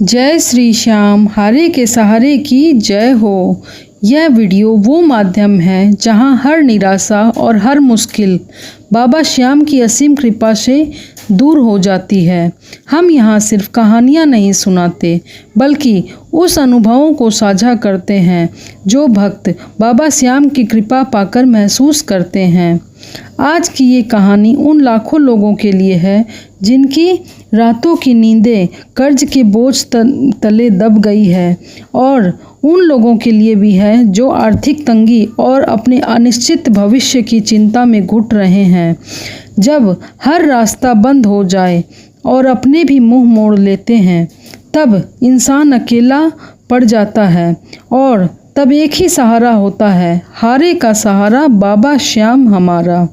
जय श्री श्याम, हारे के सहारे की जय हो। यह वीडियो वो माध्यम है जहां हर निराशा और हर मुश्किल बाबा श्याम की असीम कृपा से दूर हो जाती है। हम यहाँ सिर्फ कहानियाँ नहीं सुनाते, बल्कि उस अनुभवों को साझा करते हैं जो भक्त बाबा श्याम की कृपा पाकर महसूस करते हैं। आज की ये कहानी उन लाखों लोगों के लिए है जिनकी रातों की नींदें कर्ज के बोझ तले दब गई है, और उन लोगों के लिए भी है जो आर्थिक तंगी और अपने अनिश्चित भविष्य की चिंता में घुट रहे हैं। जब हर रास्ता बंद हो जाए और अपने भी मुंह मोड़ लेते हैं, तब इंसान अकेला पड़ जाता है और तब एक ही सहारा होता है, हारे का सहारा, बाबा श्याम हमारा।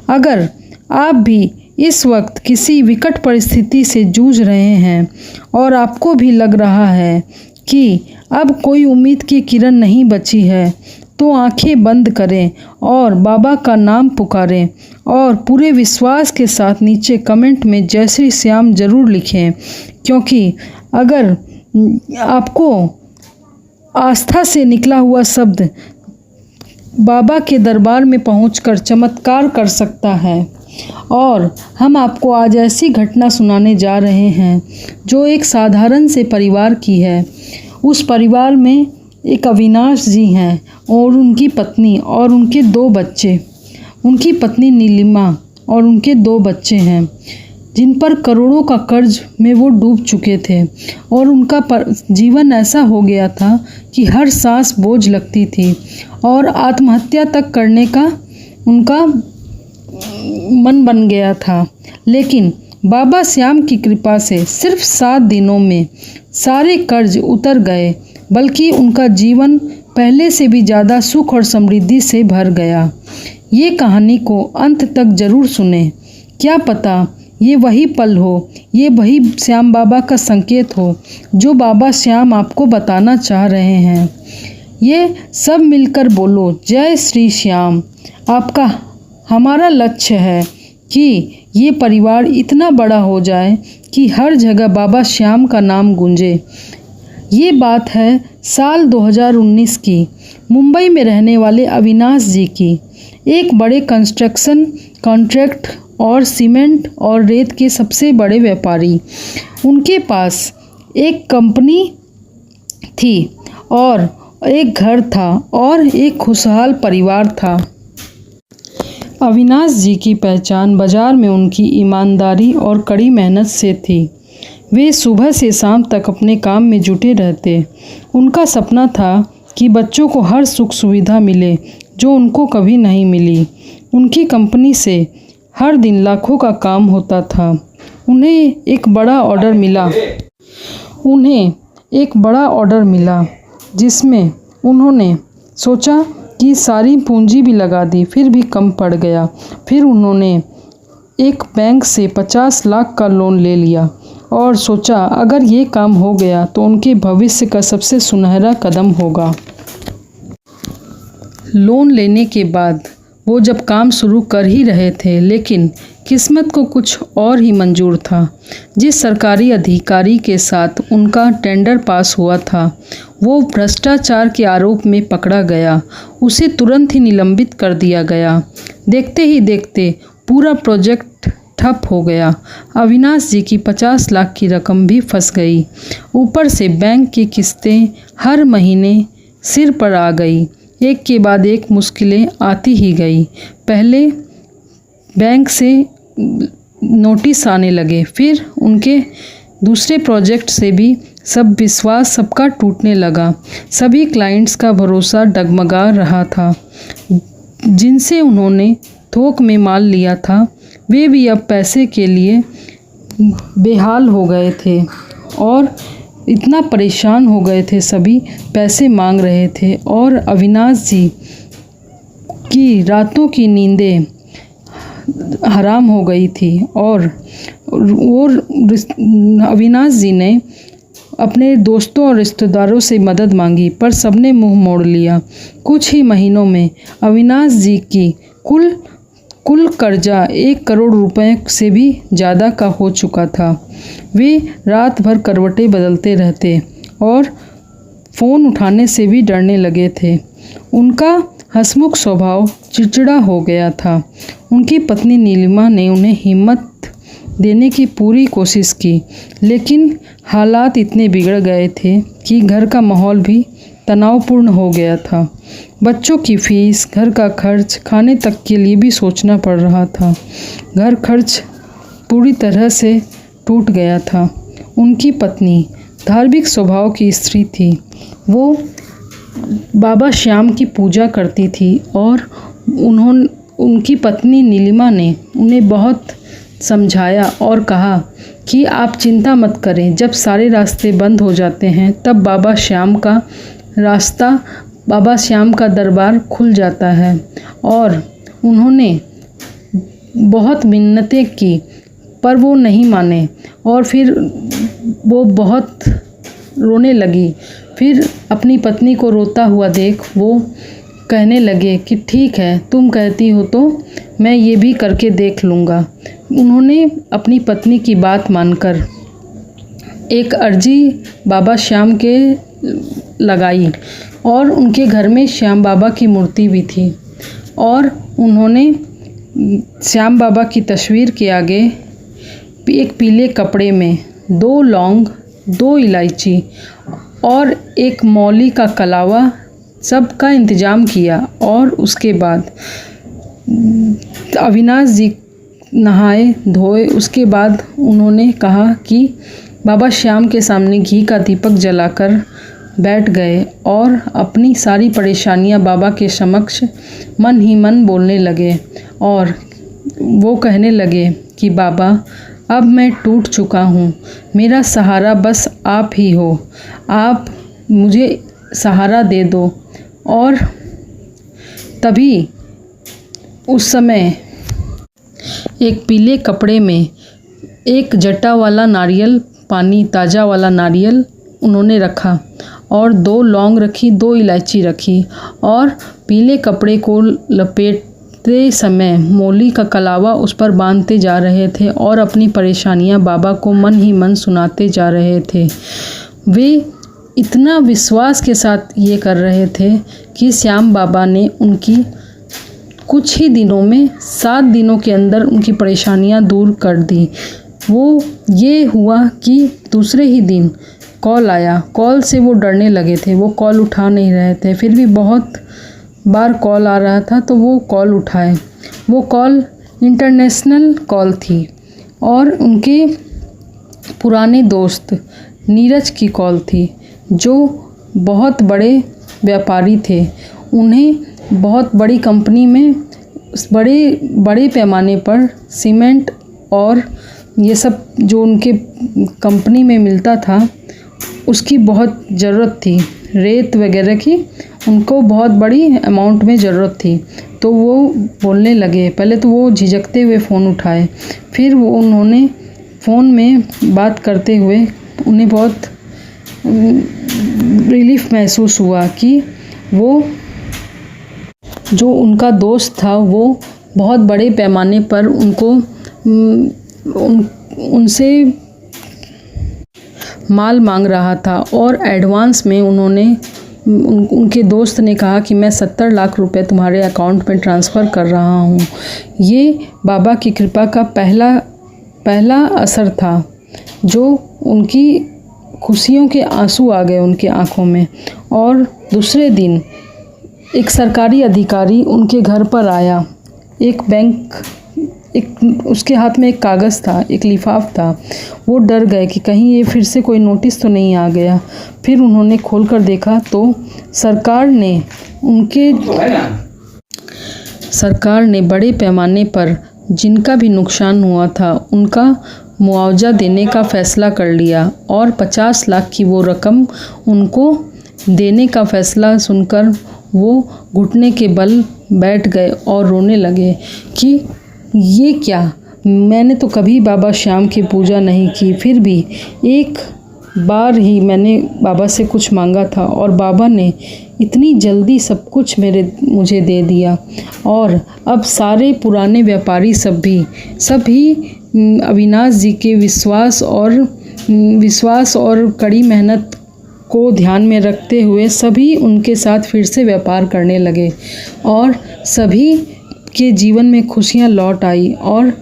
अगर आप भी इस वक्त किसी विकट परिस्थिति से जूझ रहे हैं और आपको भी लग रहा है कि अब कोई उम्मीद की किरण नहीं बची है, तो आंखें बंद करें और बाबा का नाम पुकारें और पूरे विश्वास के साथ नीचे कमेंट में जय श्री श्याम ज़रूर लिखें, क्योंकि अगर आपको आस्था से निकला हुआ शब्द बाबा के दरबार में पहुंचकर चमत्कार कर सकता है। और हम आपको आज ऐसी घटना सुनाने जा रहे हैं जो एक साधारण से परिवार की है। उस परिवार में एक अविनाश जी हैं और उनकी पत्नी और उनके 2 बच्चे। उनकी पत्नी नीलिमा और उनके 2 बच्चे हैं जिन पर करोड़ों का कर्ज में वो डूब चुके थे, और उनका जीवन ऐसा हो गया था कि हर सांस बोझ लगती थी और आत्महत्या तक करने का उनका मन बन गया था। लेकिन बाबा श्याम की कृपा से सिर्फ 7 दिनों में सारे कर्ज उतर गए, बल्कि उनका जीवन पहले से भी ज़्यादा सुख और समृद्धि से भर गया। ये कहानी को अंत तक ज़रूर सुने। क्या पता ये वही पल हो, ये वही श्याम बाबा का संकेत हो जो बाबा श्याम आपको बताना चाह रहे हैं। ये सब मिलकर बोलो जय श्री श्याम। आपका हमारा लक्ष्य है कि ये परिवार इतना बड़ा हो जाए कि हर जगह बाबा श्याम का नाम गूंजे। ये बात है साल 2019 की, मुंबई में रहने वाले अविनाश जी की। एक बड़े कंस्ट्रक्शन कॉन्ट्रैक्ट और सीमेंट और रेत के सबसे बड़े व्यापारी। उनके पास एक कंपनी थी और एक घर था और एक खुशहाल परिवार था। अविनाश जी की पहचान बाजार में उनकी ईमानदारी और कड़ी मेहनत से थी। वे सुबह से शाम तक अपने काम में जुटे रहते। उनका सपना था कि बच्चों को हर सुख सुविधा मिले जो उनको कभी नहीं मिली। उनकी कंपनी से हर दिन लाखों का काम होता था। उन्हें एक बड़ा ऑर्डर मिला जिसमें उन्होंने सोचा कि सारी पूंजी भी लगा दी, फिर भी कम पड़ गया। फिर उन्होंने एक बैंक से 50 लाख का लोन ले लिया और सोचा अगर ये काम हो गया तो उनके भविष्य का सबसे सुनहरा कदम होगा। लोन लेने के बाद वो जब काम शुरू कर ही रहे थे, लेकिन किस्मत को कुछ और ही मंजूर था। जिस सरकारी अधिकारी के साथ उनका टेंडर पास हुआ था, वो भ्रष्टाचार के आरोप में पकड़ा गया। उसे तुरंत ही निलंबित कर दिया गया। देखते ही देखते पूरा प्रोजेक्ट ठप हो गया। अविनाश जी की 50 लाख की रकम भी फंस गई। ऊपर से बैंक की किस्तें हर महीने सिर पर आ गई। एक के बाद एक मुश्किलें आती ही गई। पहले बैंक से नोटिस आने लगे, फिर उनके दूसरे प्रोजेक्ट से भी सब विश्वास सबका टूटने लगा। सभी क्लाइंट्स का भरोसा डगमगा रहा था। जिनसे उन्होंने थोक में माल लिया था, वे भी अब पैसे के लिए बेहाल हो गए थे और इतना परेशान हो गए थे। सभी पैसे मांग रहे थे और अविनाश जी की रातों की नींदें हराम हो गई थी। और अविनाश जी ने अपने दोस्तों और रिश्तेदारों से मदद मांगी, पर सबने मुंह मोड़ लिया। कुछ ही महीनों में अविनाश जी की कुल कर्जा 1 करोड़ रुपए से भी ज़्यादा का हो चुका था। वे रात भर करवटें बदलते रहते और फ़ोन उठाने से भी डरने लगे थे। उनका हंसमुख स्वभाव चिड़चिड़ा हो गया था। उनकी पत्नी नीलिमा ने उन्हें हिम्मत देने की पूरी कोशिश की, लेकिन हालात इतने बिगड़ गए थे कि घर का माहौल भी तनावपूर्ण हो गया था। बच्चों की फीस, घर का खर्च, खाने तक के लिए भी सोचना पड़ रहा था। घर खर्च पूरी तरह से टूट गया था। उनकी पत्नी धार्मिक स्वभाव की स्त्री थी। वो बाबा श्याम की पूजा करती थी और उनकी पत्नी नीलिमा ने उन्हें बहुत समझाया और कहा कि आप चिंता मत करें, जब सारे रास्ते बंद हो जाते हैं तब बाबा श्याम का दरबार खुल जाता है। और उन्होंने बहुत मिन्नतें की पर वो नहीं माने और फिर वो बहुत रोने लगी। फिर अपनी पत्नी को रोता हुआ देख वो कहने लगे कि ठीक है, तुम कहती हो तो मैं ये भी करके देख लूँगा। उन्होंने अपनी पत्नी की बात मानकर एक अर्जी बाबा श्याम के लगाई और उनके घर में श्याम बाबा की मूर्ति भी थी और उन्होंने श्याम बाबा की तस्वीर के आगे एक पीले कपड़े में 2 लौंग, 2 इलायची और एक मौली का कलावा सब का इंतज़ाम किया। और उसके बाद अविनाश जी नहाए धोए। उसके बाद उन्होंने कहा कि बाबा श्याम के सामने घी का दीपक जलाकर बैठ गए और अपनी सारी परेशानियां बाबा के समक्ष मन ही मन बोलने लगे। और वो कहने लगे कि बाबा, अब मैं टूट चुका हूँ, मेरा सहारा बस आप ही हो, आप मुझे सहारा दे दो। और तभी उस समय एक पीले कपड़े में एक जटा वाला नारियल पानी, ताज़ा वाला नारियल उन्होंने रखा और 2 लौंग रखी, 2 इलायची रखी और पीले कपड़े को लपेटते समय मौली का कलावा उस पर बांधते जा रहे थे और अपनी परेशानियां बाबा को मन ही मन सुनाते जा रहे थे। वे इतना विश्वास के साथ ये कर रहे थे कि श्याम बाबा ने उनकी कुछ ही दिनों में 7 दिनों के अंदर उनकी परेशानियां दूर कर दी। वो ये हुआ कि दूसरे ही दिन कॉल आया। कॉल से वो डरने लगे थे, वो कॉल उठा नहीं रहे थे। फिर भी बहुत बार कॉल आ रहा था तो वो कॉल उठाए। वो कॉल इंटरनेशनल कॉल थी और उनके पुराने दोस्त नीरज की कॉल थी, जो बहुत बड़े व्यापारी थे। उन्हें बहुत बड़ी कंपनी में बड़े पैमाने पर सीमेंट और ये सब जो उनके कंपनी में मिलता था उसकी बहुत ज़रूरत थी, रेत वगैरह की उनको बहुत बड़ी अमाउंट में ज़रूरत थी। तो वो बोलने लगे। पहले तो वो झिझकते हुए फ़ोन उठाए, फिर उन्होंने फ़ोन में बात करते हुए उन्हें बहुत रिलीफ महसूस हुआ कि वो जो उनका दोस्त था वो बहुत बड़े पैमाने पर उनसे माल मांग रहा था और एडवांस में उनके दोस्त ने कहा कि मैं 70 लाख रुपए तुम्हारे अकाउंट में ट्रांसफ़र कर रहा हूँ। ये बाबा की कृपा का पहला असर था, जो उनकी खुशियों के आंसू आ गए उनके आँखों में। और दूसरे दिन एक सरकारी अधिकारी उनके घर पर आया। उसके हाथ में एक कागज़ था, एक लिफाफ था। वो डर गए कि कहीं ये फिर से कोई नोटिस तो नहीं आ गया। फिर उन्होंने खोलकर देखा तो सरकार ने बड़े पैमाने पर जिनका भी नुकसान हुआ था उनका मुआवजा देने का फ़ैसला कर लिया और 50 लाख की वो रकम उनको देने का फ़ैसला सुनकर वो घुटने के बल बैठ गए और रोने लगे कि ये क्या, मैंने तो कभी बाबा श्याम की पूजा नहीं की, फिर भी एक बार ही मैंने बाबा से कुछ मांगा था और बाबा ने इतनी जल्दी सब कुछ मुझे दे दिया। और अब सारे पुराने व्यापारी सभी अविनाश जी के विश्वास और विश्वास और कड़ी मेहनत को ध्यान में रखते हुए सभी उनके साथ फिर से व्यापार करने लगे और सभी के जीवन में खुशियां लौट आई। और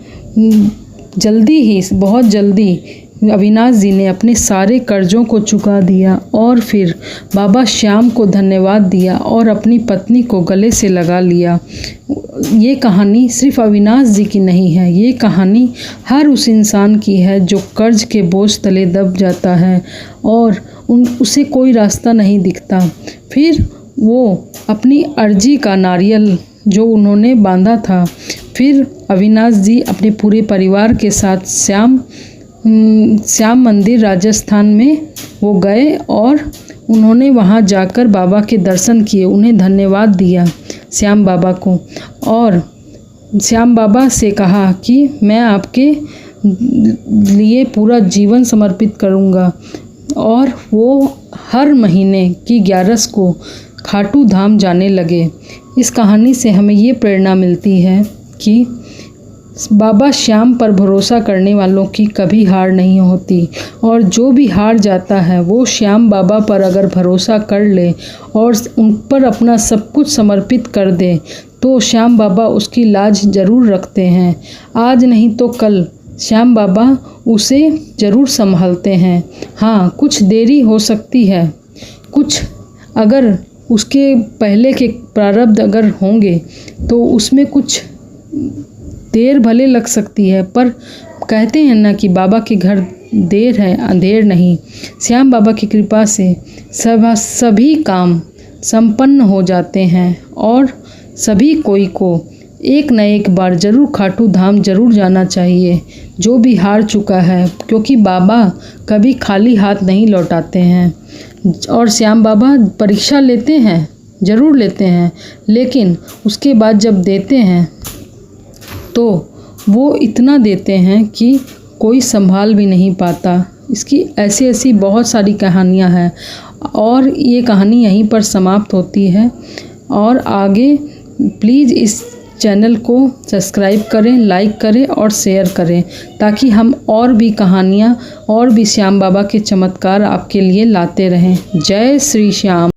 जल्दी ही, बहुत जल्दी अविनाश जी ने अपने सारे कर्जों को चुका दिया और फिर बाबा श्याम को धन्यवाद दिया और अपनी पत्नी को गले से लगा लिया। ये कहानी सिर्फ अविनाश जी की नहीं है, ये कहानी हर उस इंसान की है जो कर्ज के बोझ तले दब जाता है और उसे कोई रास्ता नहीं दिखता। फिर वो अपनी अर्जी का नारियल जो उन्होंने बांधा था, फिर अविनाश जी अपने पूरे परिवार के साथ श्याम मंदिर राजस्थान में वो गए और उन्होंने वहाँ जाकर बाबा के दर्शन किए, उन्हें धन्यवाद दिया श्याम बाबा को और श्याम बाबा से कहा कि मैं आपके लिए पूरा जीवन समर्पित करूँगा। और वो हर महीने की 11 को खाटू धाम जाने लगे। इस कहानी से हमें ये प्रेरणा मिलती है कि बाबा श्याम पर भरोसा करने वालों की कभी हार नहीं होती और जो भी हार जाता है वो श्याम बाबा पर अगर भरोसा कर ले और उन पर अपना सब कुछ समर्पित कर दे तो श्याम बाबा उसकी लाज ज़रूर रखते हैं। आज नहीं तो कल श्याम बाबा उसे ज़रूर संभालते हैं। हाँ, कुछ देरी हो सकती है, कुछ अगर उसके पहले के प्रारब्ध अगर होंगे तो उसमें कुछ देर भले लग सकती है, पर कहते हैं ना कि बाबा के घर देर है अंधेर नहीं। श्याम बाबा की कृपा से सभी काम संपन्न हो जाते हैं और सभी कोई को एक न एक बार ज़रूर खाटू धाम ज़रूर जाना चाहिए जो भी हार चुका है, क्योंकि बाबा कभी खाली हाथ नहीं लौटाते हैं। और श्याम बाबा परीक्षा लेते हैं, ज़रूर लेते हैं, लेकिन उसके बाद जब देते हैं तो वो इतना देते हैं कि कोई संभाल भी नहीं पाता। इसकी ऐसी बहुत सारी कहानियाँ हैं और ये कहानी यहीं पर समाप्त होती है। और आगे प्लीज़ इस चैनल को सब्सक्राइब करें, लाइक करें और शेयर करें ताकि हम और भी कहानियाँ और भी श्याम बाबा के चमत्कार आपके लिए लाते रहें। जय श्री श्याम।